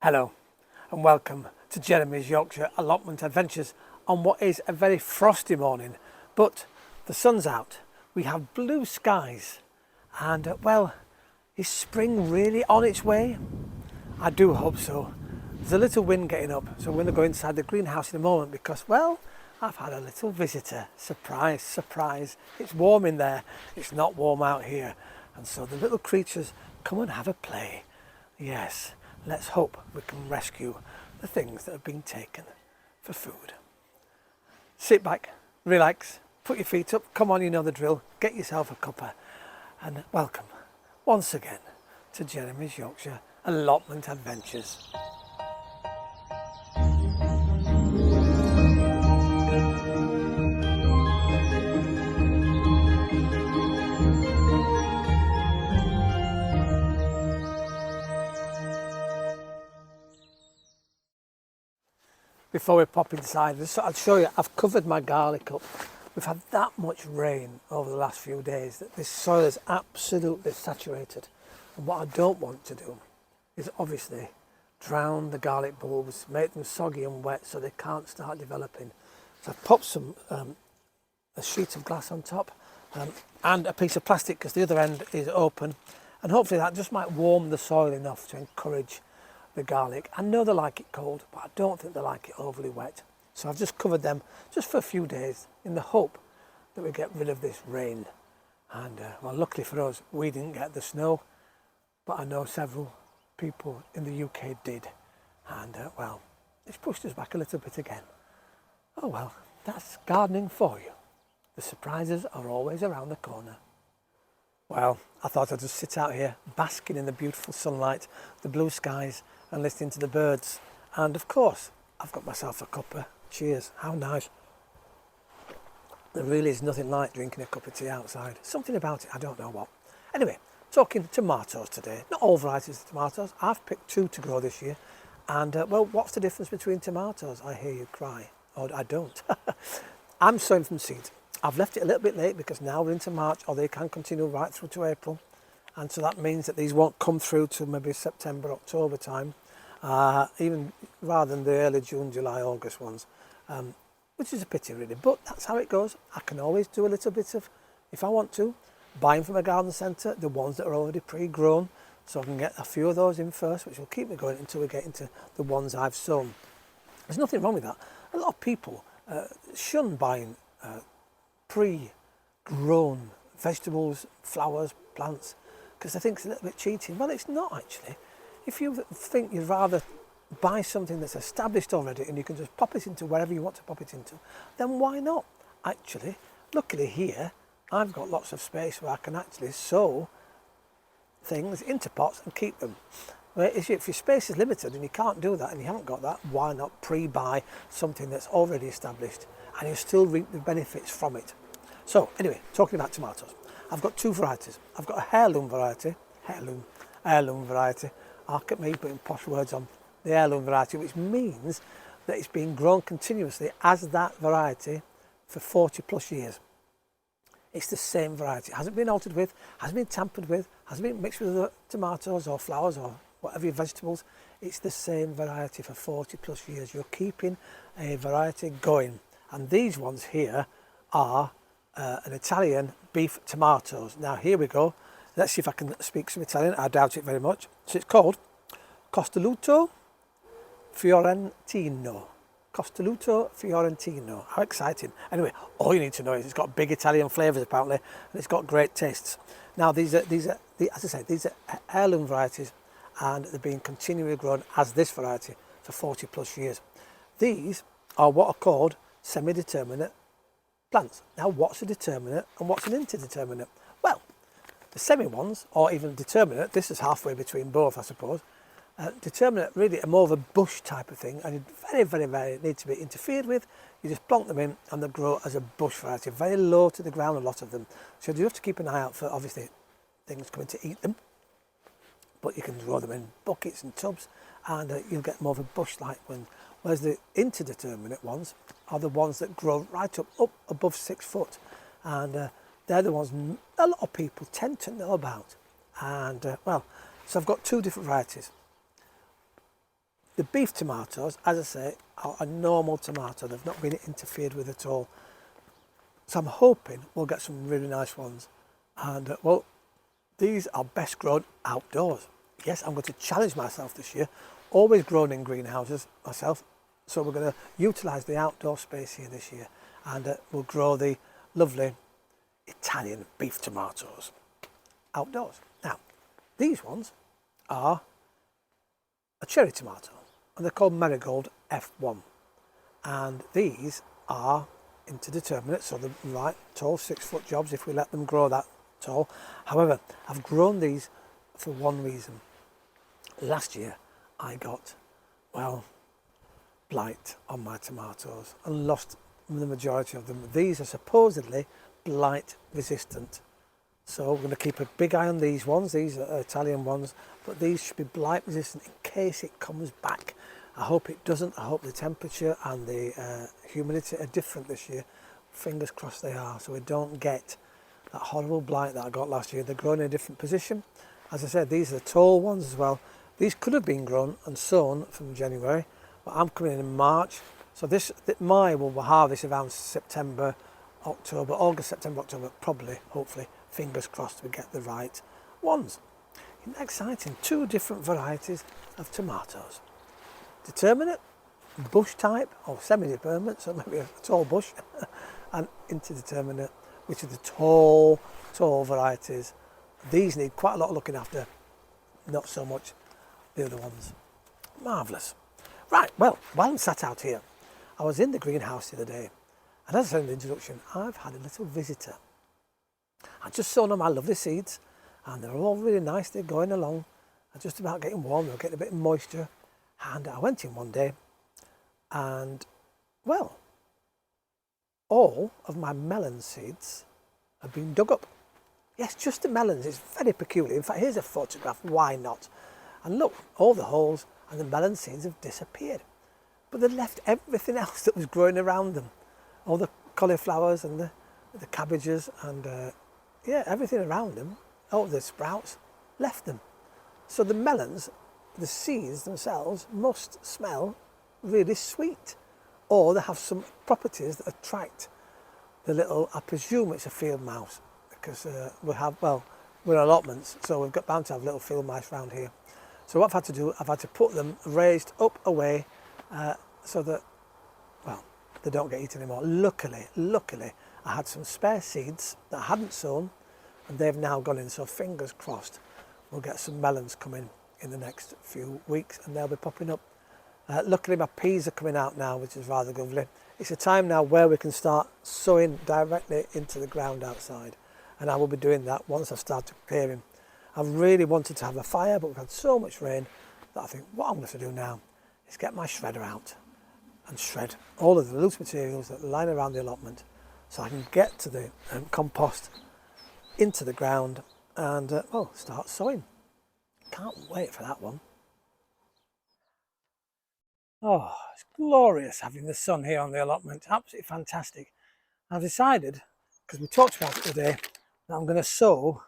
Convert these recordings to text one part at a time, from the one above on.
Hello and welcome to Jeremy's Yorkshire allotment adventures on what is a very frosty morning, but the sun's out, we have blue skies and well, is spring really on its way? I do hope so. There's a little wind getting up, so we're going to go inside the greenhouse in a moment because, well, I've had a little visitor. Surprise, surprise. It's warm in there, it's not warm out here, and so the little creatures come and have a play. Yes. Let's hope we can rescue the things that have been taken for food. Sit back, relax, put your feet up, come on, you know the drill, get yourself a cuppa, and welcome once again to Jeremy's Yorkshire allotment adventures. Before we pop inside, I'll show you, I've covered my garlic up. We've had that much rain over the last few days that this soil is absolutely saturated. And what I don't want to do is obviously drown the garlic bulbs, make them soggy and wet so they can't start developing. So I've popped a sheet of glass on top and a piece of plastic because the other end is open. And hopefully that just might warm the soil enough to encourage the garlic. I know they like it cold, but I don't think they like it overly wet. So I've just covered them just for a few days in the hope that we get rid of this rain. And well, luckily for us, we didn't get the snow, but I know several people in the UK did. And well, it's pushed us back a little bit again. Oh well, that's gardening for you. The surprises are always around the corner. Well, I thought I'd just sit out here basking in the beautiful sunlight, the blue skies, and listening to the birds. And of course, I've got myself a cuppa. Cheers, how nice. There really is nothing like drinking a cup of tea outside. Something about it, I don't know what. Anyway, talking tomatoes today. Not all varieties of tomatoes. I've picked 2 to grow this year. And well, what's the difference between tomatoes? I hear you cry. Oh, I don't. I'm sowing from seed. I've left it a little bit late because now we're into March, or they can continue right through to April. And so that means that these won't come through to maybe September, October time, even rather than the early June, July, August ones, which is a pity really, but that's how it goes. I can always do a little bit of, if I want to, buying from a garden centre, the ones that are already pre-grown, so I can get a few of those in first, which will keep me going until we get into the ones I've sown. There's nothing wrong with that. A lot of people shun buying pre-grown vegetables, flowers, plants, because they think it's a little bit cheating. Well, it's not actually. If you think you'd rather buy something that's established already and you can just pop it into wherever you want to pop it into, then why not? Actually, luckily here, I've got lots of space where I can actually sow things into pots and keep them. Whereas if your space is limited and you can't do that and you haven't got that, why not pre-buy something that's already established and you still reap the benefits from it? So anyway, talking about tomatoes, I've got 2 varieties. I've got a heirloom variety, Look at me putting posh words on, the heirloom variety, which means that it's been grown continuously as that variety for 40 plus years. It's the same variety. It hasn't been altered with, hasn't been tampered with, hasn't been mixed with other tomatoes or flowers or whatever your vegetables. It's the same variety for 40 plus years. You're keeping a variety going. And these ones here are an Italian beef tomatoes. Now here we go. Let's see if I can speak some Italian. I doubt it very much. So it's called Costelluto Fiorentino. Costelluto Fiorentino. How exciting. Anyway, all you need to know is it's got big Italian flavours apparently, and it's got great tastes. Now these are as I say, these are heirloom varieties, and they're being continually grown as this variety for 40 plus years. These are what are called semi-determinate plants. Now what's a determinate and what's an indeterminate? Well, the semi ones, or even determinate, this is halfway between both I suppose. Determinate really are more of a bush type of thing, and very need to be interfered with. You just plonk them in and they grow as a bush variety, very low to the ground, a lot of them. So you have to keep an eye out for obviously things coming to eat them, but you can grow them in buckets and tubs and you'll get more of a bush-like one. Whereas the interdeterminate ones are the ones that grow right up above 6 foot, and they're the ones a lot of people tend to know about. And well, so I've got 2 different varieties. The beef tomatoes, as I say, are a normal tomato. They've not been interfered with at all. So I'm hoping we'll get some really nice ones. And well, these are best grown outdoors. Yes, I'm going to challenge myself this year. Always grown in greenhouses myself. So we're going to utilise the outdoor space here this year. And we'll grow the lovely Italian beef tomatoes outdoors. Now, these ones are a cherry tomato, and they're called Marigold F1. And these are indeterminate, so they're right tall 6-foot jobs if we let them grow that tall. However, I've grown these for one reason. Last year I got, well, blight on my tomatoes and lost the majority of them. These are supposedly blight resistant, so we're going to keep a big eye on these ones. These are Italian ones, but these should be blight resistant in case it comes back. I hope it doesn't. I hope the temperature and the humidity are different this year. Fingers crossed they are, so we don't get that horrible blight that I got last year. They're grown in a different position. As I said, these are the tall ones as well. These could have been grown and sown from January, but I'm coming in March. So my will harvest around September, October, August, September, October, probably, hopefully, fingers crossed we get the right ones. Isn't that exciting? 2 different varieties of tomatoes. Determinate, bush type, or semi-determinate, so maybe a tall bush, and indeterminate, which are the tall varieties. These need quite a lot of looking after, not so much the other ones. Marvellous. Right, well, while I'm sat out here, I was in the greenhouse the other day, and as I said in the introduction, I've had a little visitor. I just sown on my lovely seeds, and they're all really nice. They're going along, they're just about getting warm, they're getting a bit of moisture. And I went in one day, and well, all of my melon seeds have been dug up. Yes, just the melons. It's very peculiar. In fact, here's a photograph. Why not? And look, all the holes and the melon seeds have disappeared. But they left everything else that was growing around them. All the cauliflowers and the cabbages and yeah, everything around them, all the sprouts, left them. So the melons, the seeds themselves, must smell really sweet. Or they have some properties that attract the little, I presume it's a field mouse, because we have, well, we're allotments, so we've got bound to have little field mice around here. So what I've had to do, I've had to put them raised up away so that, well, they don't get eaten anymore. Luckily, I had some spare seeds that I hadn't sown, and they've now gone in, so fingers crossed we'll get some melons coming in the next few weeks, and they'll be popping up. Luckily my peas are coming out now, which is rather lovely. It's a time now where we can start sowing directly into the ground outside, and I will be doing that once I've started clearing. I've really wanted to have a fire, but we've had so much rain that I think what I'm going to do now is get my shredder out and shred all of the loose materials that line around the allotment, so I can get to the compost into the ground and well, start sowing. Can't wait for that one. Oh, it's glorious having the sun here on the allotment. Absolutely fantastic. I've decided, because we talked about it today, that I'm going to sow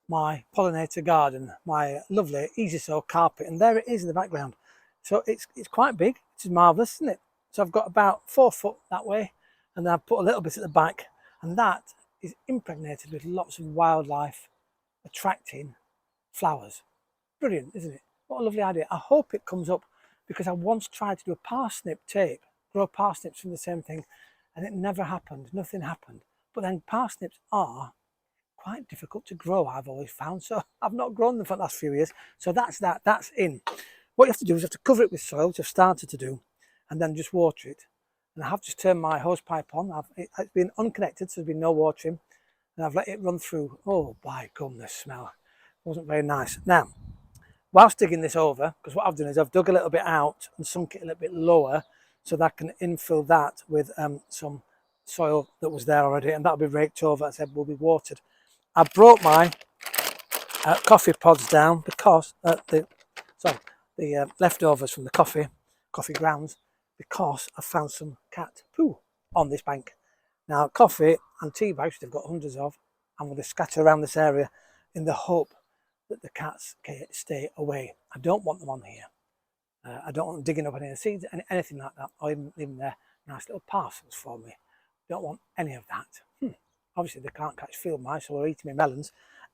my pollinator garden, my lovely easy sow carpet, and there it is in the background. So it's quite big, which is marvellous, isn't it? So I've got about 4 foot that way, and I've put a little bit at the back, and that is impregnated with lots of wildlife attracting flowers. Brilliant, isn't it? What a lovely idea. I hope it comes up, because I once tried to do a parsnip tape, grow parsnips from the same thing, and it never happened. Nothing happened. But then parsnips are quite difficult to grow, I've always found. So I've not grown them for the last few years. So that's that. That's in. What you have to do is you have to cover it with soil, which I've started to do, and then just water it. And I have just turned my hose pipe on. It's been unconnected, so there's been no watering. And I've let it run through. Oh, by goodness, smell. It wasn't very nice. Now, whilst digging this over, because what I've done is I've dug a little bit out and sunk it a little bit lower so that I can infill that with some soil that was there already, and that'll be raked over, as I said, will be watered. I brought my coffee pods down because the leftovers from the coffee grounds, because I found some cat poo on this bank. Now, coffee and tea bags, which they've got hundreds of, I'm going to scatter around this area in the hope that the cats can stay away. I don't want them on here. I don't want them digging up any of the seeds, anything like that, or even leaving their nice little parcels for me. Don't want any of that. Obviously, they can't catch field mice, so they're eating my melons.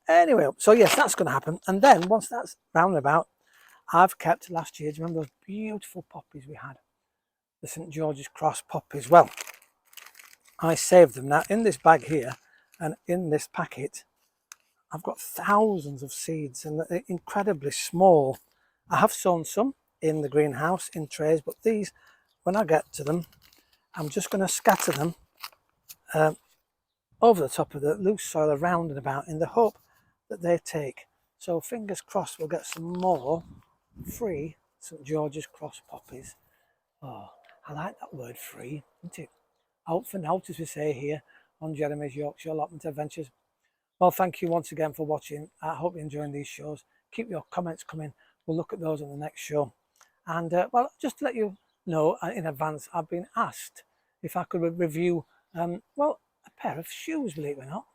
Anyway, so yes, that's going to happen. And then once that's round and about, I've kept last year, do you remember those beautiful poppies we had? The St George's Cross poppies. Well, I saved them. Now, in this bag here and in this packet, I've got thousands of seeds and they're incredibly small. I have sown some in the greenhouse in trays, but these, when I get to them, I'm just going to scatter them over the top of the loose soil around and about in the hope that they take. So fingers crossed we'll get some more free St George's Cross poppies. Oh, I like that word free, isn't it? Out for now, as we say here on Jeremy's Yorkshire Allotment Adventures. Well, thank you once again for watching. I hope you're enjoying these shows. Keep your comments coming. We'll look at those on the next show. And well, just to let you know in advance, I've been asked if I could review, well, a pair of shoes, believe it or not.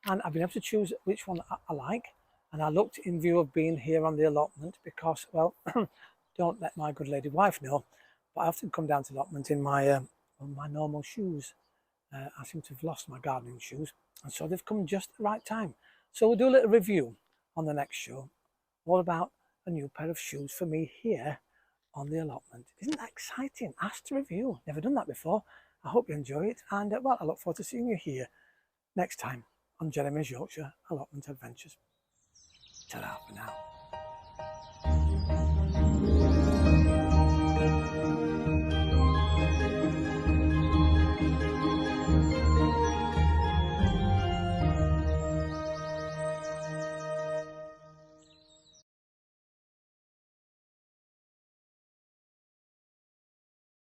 And I've been able to choose which one I like. And I looked in view of being here on the allotment because, well, don't let my good lady wife know, but I often come down to allotment in my normal shoes. I seem to have lost my gardening shoes, and so they've come just at the right time. So we'll do a little review on the next show, all about a new pair of shoes for me here on the allotment. Isn't that exciting? Asked to review. Never done that before. I hope you enjoy it, and well, I look forward to seeing you here next time on Jeremy's Yorkshire Allotment Adventures. Ta-ra for now.